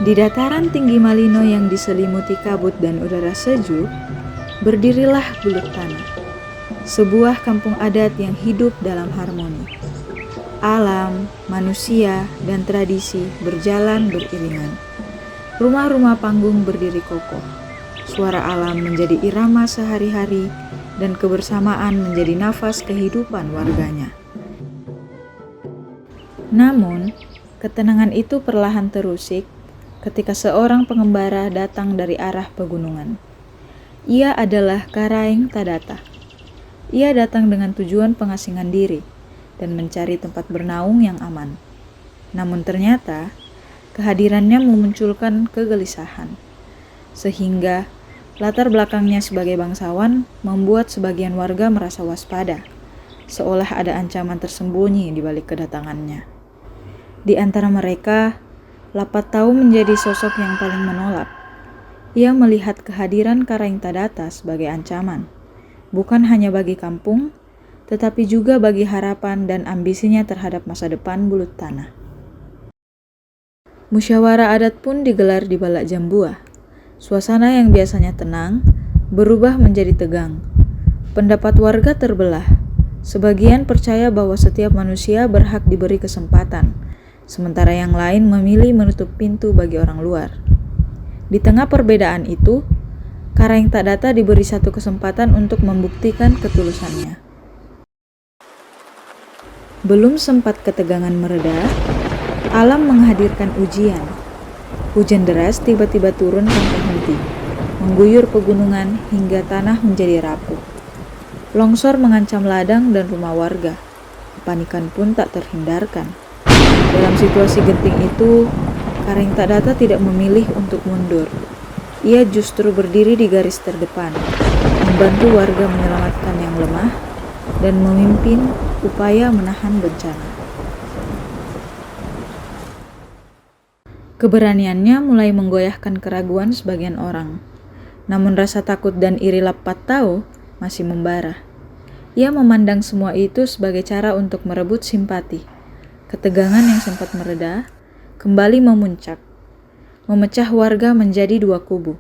Di dataran tinggi Malino yang diselimuti kabut dan udara sejuk, berdirilah Bulut Tanah, sebuah kampung adat yang hidup dalam harmoni. Alam, manusia, dan tradisi berjalan beriringan. Rumah-rumah panggung berdiri kokoh. Suara alam menjadi irama sehari-hari dan kebersamaan menjadi nafas kehidupan warganya. Namun, ketenangan itu perlahan terusik ketika seorang pengembara datang dari arah pegunungan. Ia adalah Karaeng Tadata. Ia datang dengan tujuan pengasingan diri dan mencari tempat bernaung yang aman. Namun ternyata, kehadirannya memunculkan kegelisahan, sehingga latar belakangnya sebagai bangsawan membuat sebagian warga merasa waspada, seolah ada ancaman tersembunyi di balik kedatangannya. Di antara mereka, Lapatau menjadi sosok yang paling menolak. Ia melihat kehadiran Karaeng Tadata sebagai ancaman, bukan hanya bagi kampung, tetapi juga bagi harapan dan ambisinya terhadap masa depan Bulut Tanah. Musyawarah adat pun digelar di Balak Jambua. Suasana yang biasanya tenang berubah menjadi tegang. Pendapat warga terbelah. Sebagian percaya bahwa setiap manusia berhak diberi kesempatan, sementara yang lain memilih menutup pintu bagi orang luar. Di tengah perbedaan itu, Karaeng Tadata diberi satu kesempatan untuk membuktikan ketulusannya. Belum sempat ketegangan mereda, alam menghadirkan ujian. Hujan deras tiba-tiba turun tanpa henti, mengguyur pegunungan hingga tanah menjadi rapuh. Longsor mengancam ladang dan rumah warga. Kepanikan pun tak terhindarkan. Dalam situasi genting itu, Karaeng Tadata tidak memilih untuk mundur. Ia justru berdiri di garis terdepan, membantu warga menyelamatkan yang lemah, dan memimpin upaya menahan bencana. Keberaniannya mulai menggoyahkan keraguan sebagian orang, namun rasa takut dan iri Lapatau masih membara. Ia memandang semua itu sebagai cara untuk merebut simpati. Ketegangan yang sempat mereda kembali memuncak, memecah warga menjadi dua kubu.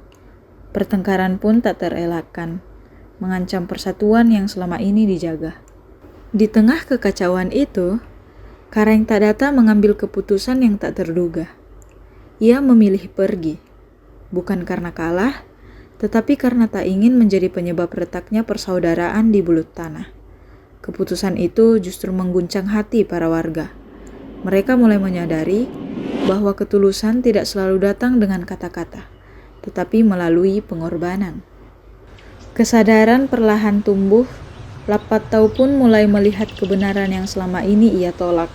Pertengkaran pun tak terelakkan, mengancam persatuan yang selama ini dijaga. Di tengah kekacauan itu, Karaeng Tadata mengambil keputusan yang tak terduga. Ia memilih pergi, bukan karena kalah, tetapi karena tak ingin menjadi penyebab retaknya persaudaraan di Bulut Tanah. Keputusan itu justru mengguncang hati para warga. Mereka mulai menyadari bahwa ketulusan tidak selalu datang dengan kata-kata, tetapi melalui pengorbanan. Kesadaran perlahan tumbuh. Lapatau pun mulai melihat kebenaran yang selama ini ia tolak.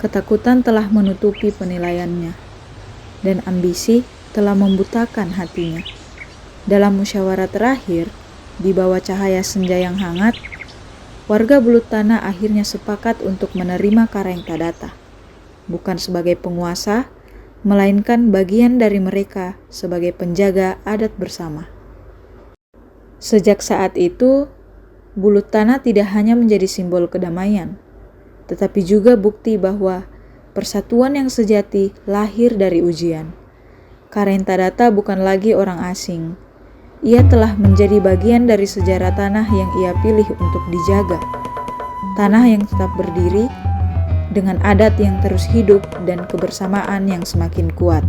Ketakutan telah menutupi penilaiannya, dan ambisi telah membutakan hatinya. Dalam musyawarah terakhir, di bawah cahaya senja yang hangat, warga Bulut Tanah akhirnya sepakat untuk menerima Karaeng Tadata, bukan sebagai penguasa, melainkan bagian dari mereka sebagai penjaga adat bersama. Sejak saat itu, Bulut Tanah tidak hanya menjadi simbol kedamaian, tetapi juga bukti bahwa persatuan yang sejati lahir dari ujian. Karaeng Tadata bukan lagi orang asing. Ia telah menjadi bagian dari sejarah tanah yang ia pilih untuk dijaga. Tanah yang tetap berdiri, dengan adat yang terus hidup dan kebersamaan yang semakin kuat.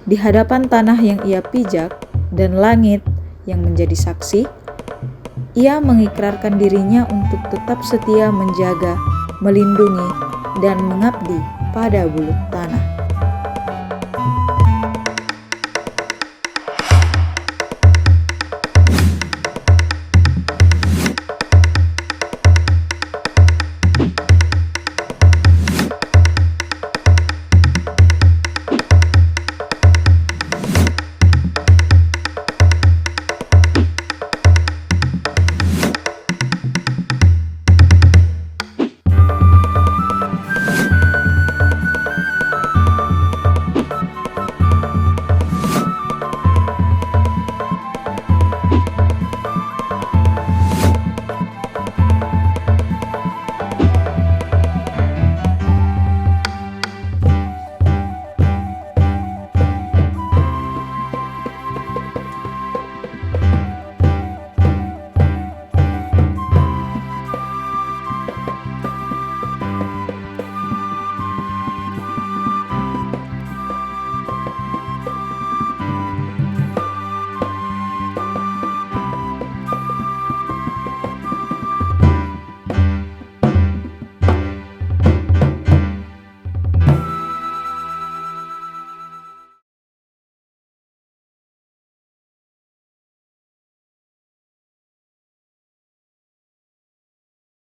Di hadapan tanah yang ia pijak dan langit yang menjadi saksi, ia mengikrarkan dirinya untuk tetap setia menjaga, melindungi, dan mengabdi pada Bulut Tanah.